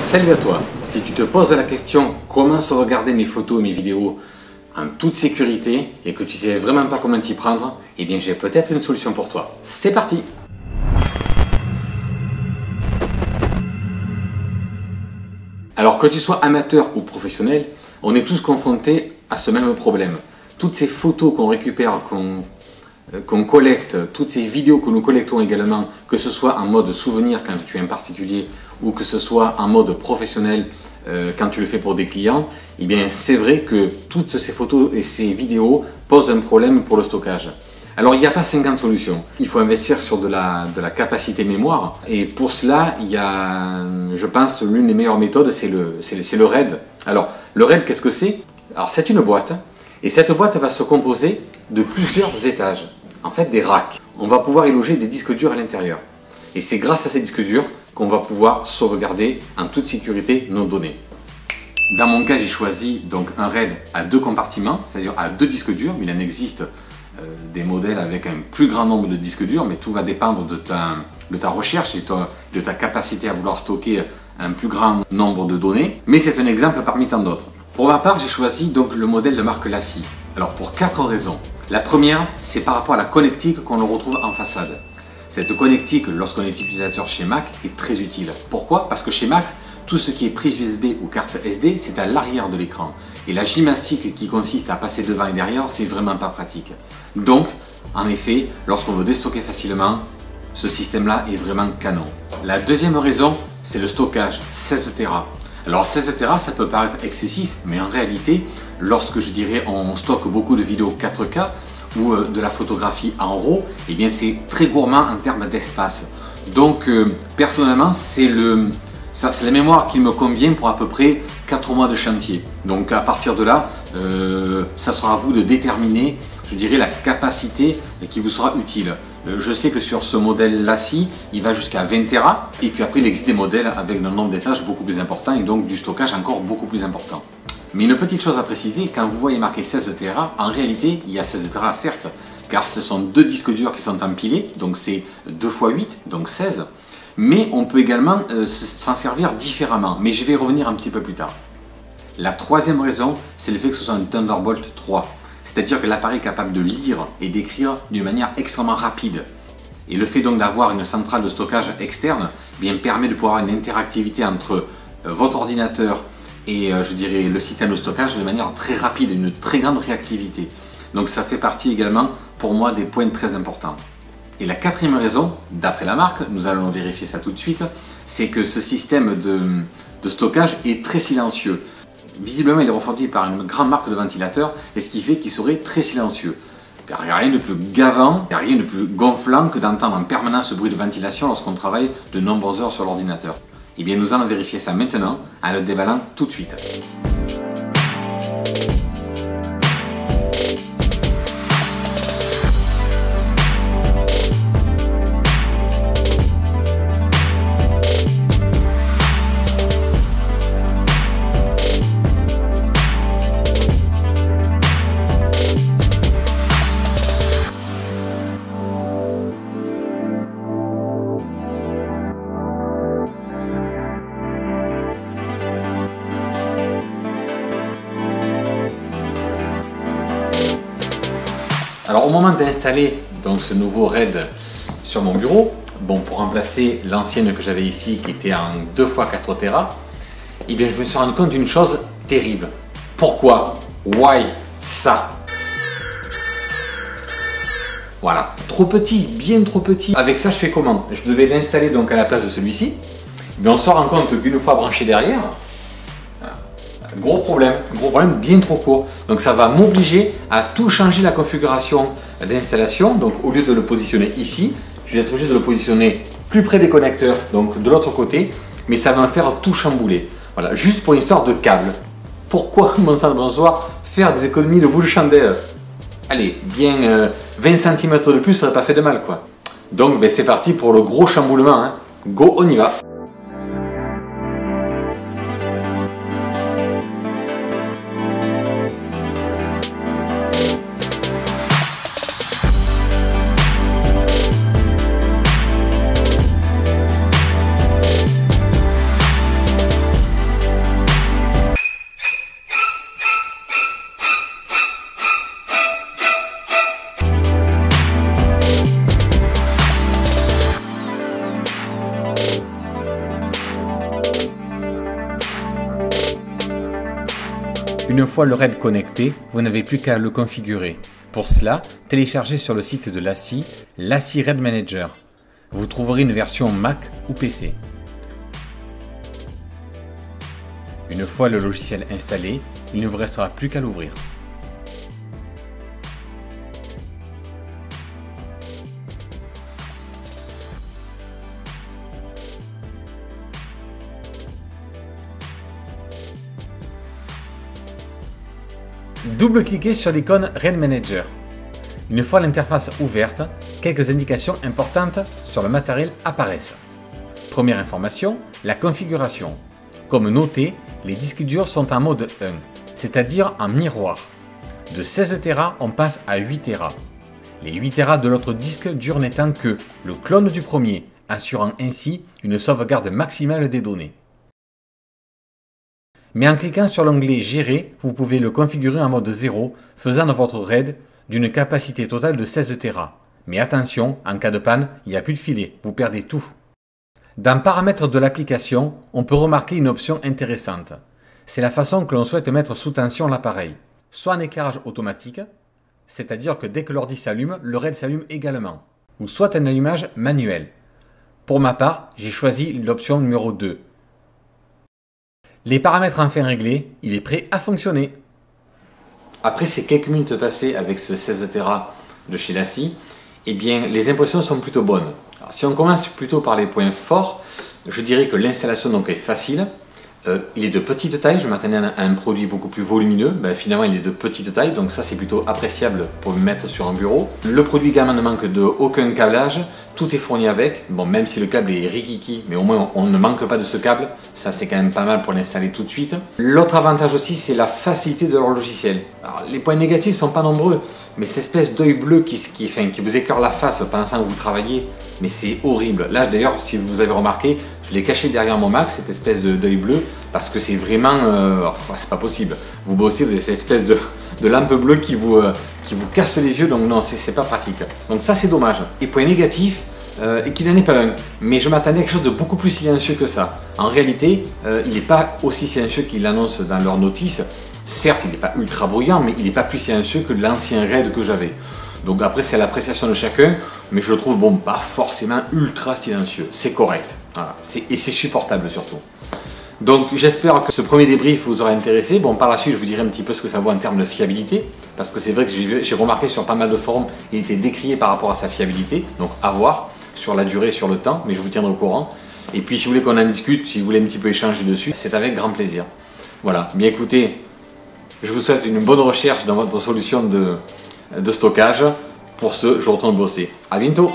Salut à toi. Si tu te poses la question comment sauvegarder mes photos et mes vidéos en toute sécurité et que tu ne sais vraiment pas comment t'y prendre, eh bien j'ai peut-être une solution pour toi. C'est parti! Alors que tu sois amateur ou professionnel, on est tous confrontés à ce même problème. Toutes ces photos qu'on récupère, qu'on collecte, toutes ces vidéos que nous collectons également, que ce soit en mode souvenir quand tu es un particulier ou que ce soit en mode professionnel quand tu le fais pour des clients, eh bien c'est vrai que toutes ces photos et ces vidéos posent un problème pour le stockage. Alors il n'y a pas 50 solutions, il faut investir sur de la capacité mémoire et pour cela il y a, je pense, l'une des meilleures méthodes, c'est le RAID. Alors le RAID, qu'est-ce que c'est? Alors c'est une boîte et cette boîte va se composer de plusieurs étages, en fait des racks. On va pouvoir y loger des disques durs à l'intérieur et c'est grâce à ces disques durs qu'on va pouvoir sauvegarder en toute sécurité nos données. Dans mon cas, j'ai choisi donc un RAID à 2 compartiments, c'est-à-dire à 2 disques durs, mais il en existe des modèles avec un plus grand nombre de disques durs, mais tout va dépendre de ta recherche et de ta capacité à vouloir stocker un plus grand nombre de données, mais c'est un exemple parmi tant d'autres. Pour ma part, j'ai choisi donc le modèle de marque LaCie. Alors pour 4 raisons. La première, c'est par rapport à la connectique qu'on le retrouve en façade. Cette connectique, lorsqu'on est utilisateur chez Mac, est très utile. Pourquoi? Parce que chez Mac, tout ce qui est prise USB ou carte SD, c'est à l'arrière de l'écran. Et la gymnastique qui consiste à passer devant et derrière, c'est vraiment pas pratique. Donc, en effet, lorsqu'on veut déstocker facilement, ce système-là est vraiment canon. La deuxième raison, c'est le stockage, 16 Tera. Alors 16 Tera, ça peut paraître excessif, mais en réalité, lorsque je dirais on stocke beaucoup de vidéos 4K, ou de la photographie en RAW, eh bien c'est très gourmand en termes d'espace. Donc personnellement, c'est la mémoire qui me convient pour à peu près 4 mois de chantier. Donc à partir de là, ça sera à vous de déterminer, je dirais, la capacité qui vous sera utile. Je sais que sur ce modèle LaCie, il va jusqu'à 20 Tera, et puis après il existe des modèles avec un nombre d'étages beaucoup plus important et donc du stockage encore beaucoup plus important. Mais une petite chose à préciser, quand vous voyez marqué 16 Tera, en réalité, il y a 16 Tera certes, car ce sont 2 disques durs qui sont empilés, donc c'est 2 x 8, donc 16. Mais on peut également s'en servir différemment, mais je vais y revenir un petit peu plus tard. La troisième raison, c'est le fait que ce soit un Thunderbolt 3. C'est-à-dire que l'appareil est capable de lire et d'écrire d'une manière extrêmement rapide. Et le fait donc d'avoir une centrale de stockage externe bien, permet de pouvoir avoir une interactivité entre votre ordinateur et je dirais le système de stockage de manière très rapide, une très grande réactivité. Donc ça fait partie également pour moi des points très importants. Et la quatrième raison, d'après la marque, nous allons vérifier ça tout de suite, c'est que ce système de stockage est très silencieux. Visiblement il est refroidi par une grande marque de ventilateur et ce qui fait qu'il serait très silencieux. Car il n'y a rien de plus gavant, il n'y a rien de plus gonflant que d'entendre en permanence ce bruit de ventilation lorsqu'on travaille de nombreuses heures sur l'ordinateur. Eh bien nous allons vérifier ça maintenant en le déballant tout de suite. Alors au moment d'installer donc ce nouveau RAID sur mon bureau, bon, pour remplacer l'ancienne que j'avais ici qui était en 2 x 4 Tera, eh bien je me suis rendu compte d'une chose terrible. Pourquoi? Why ça? Voilà, trop petit, bien trop petit. Avec ça je fais comment? Je devais l'installer donc à la place de celui-ci, mais on se rend compte qu'une fois branché derrière, gros problème, bien trop court. Donc ça va m'obliger à tout changer la configuration d'installation. Donc au lieu de le positionner ici, je vais être obligé de le positionner plus près des connecteurs, donc de l'autre côté, mais ça va me faire tout chambouler. Voilà, juste pour une histoire de câble. Pourquoi, bon sang de bonsoir, faire des économies de bout de chandelle? Allez, bien 20 cm de plus, ça n'aurait pas fait de mal, quoi. Donc ben, c'est parti pour le gros chamboulement, hein. Go, on y va. Une fois le RAID connecté, vous n'avez plus qu'à le configurer. Pour cela, téléchargez sur le site de l'ASSI, l'ASSI RAID Manager. Vous trouverez une version Mac ou PC. Une fois le logiciel installé, il ne vous restera plus qu'à l'ouvrir. Double-cliquez sur l'icône RAID Manager. Une fois l'interface ouverte, quelques indications importantes sur le matériel apparaissent. Première information, la configuration. Comme noté, les disques durs sont en mode 1, c'est-à-dire en miroir. De 16 Tera, on passe à 8 Tera. Les 8 Tera de l'autre disque dur n'étant que le clone du premier, assurant ainsi une sauvegarde maximale des données. Mais en cliquant sur l'onglet Gérer, vous pouvez le configurer en mode 0, faisant de votre RAID d'une capacité totale de 16 Tera. Mais attention, en cas de panne, il n'y a plus de filet, vous perdez tout. Dans Paramètres de l'application, on peut remarquer une option intéressante. C'est la façon que l'on souhaite mettre sous tension l'appareil. Soit en éclairage automatique, c'est-à-dire que dès que l'ordi s'allume, le RAID s'allume également. Ou soit un allumage manuel. Pour ma part, j'ai choisi l'option numéro 2. Les paramètres enfin réglés, il est prêt à fonctionner. Après ces quelques minutes passées avec ce 16 Tera de chez l'ASSI, eh bien, les impressions sont plutôt bonnes. Alors, si on commence plutôt par les points forts, je dirais que l'installation donc est facile. Il est de petite taille, je m'attendais à un produit beaucoup plus volumineux, finalement il est de petite taille, donc ça c'est plutôt appréciable pour le mettre sur un bureau. Le produit également ne manque de aucun câblage, tout est fourni avec, bon même si le câble est rikiki, mais au moins on ne manque pas de ce câble, ça c'est quand même pas mal pour l'installer tout de suite. L'autre avantage aussi c'est la facilité de leur logiciel. Alors, les points négatifs ne sont pas nombreux, mais cette espèce d'œil bleu qui vous écœure la face pendant que vous travaillez, mais c'est horrible. Là d'ailleurs, si vous avez remarqué, je l'ai caché derrière mon Mac, cette espèce d'œil bleu, parce que c'est vraiment... c'est pas possible. Vous bossez, vous avez cette espèce de lampe bleue qui vous casse les yeux, donc non, c'est pas pratique. Donc ça c'est dommage. Et point négatif, et qu'il n'en est pas un. Mais je m'attendais à quelque chose de beaucoup plus silencieux que ça. En réalité, il n'est pas aussi silencieux qu'il l'annonce dans leur notice. Certes, il n'est pas ultra bruyant, mais il n'est pas plus silencieux que l'ancien RAID que j'avais. Donc après, c'est l'appréciation de chacun, mais je le trouve bon, pas forcément ultra silencieux. C'est correct. Voilà. Et c'est supportable surtout. Donc j'espère que ce premier débrief vous aura intéressé. Bon, par la suite, je vous dirai un petit peu ce que ça vaut en termes de fiabilité, parce que c'est vrai que j'ai remarqué sur pas mal de forums, il était décrié par rapport à sa fiabilité, donc à voir sur la durée, sur le temps, mais je vous tiendrai au courant. Et puis si vous voulez qu'on en discute, si vous voulez un petit peu échanger dessus, c'est avec grand plaisir. Voilà, bien écoutez, je vous souhaite une bonne recherche dans votre solution de stockage. Pour ce, je retourne bosser. À bientôt!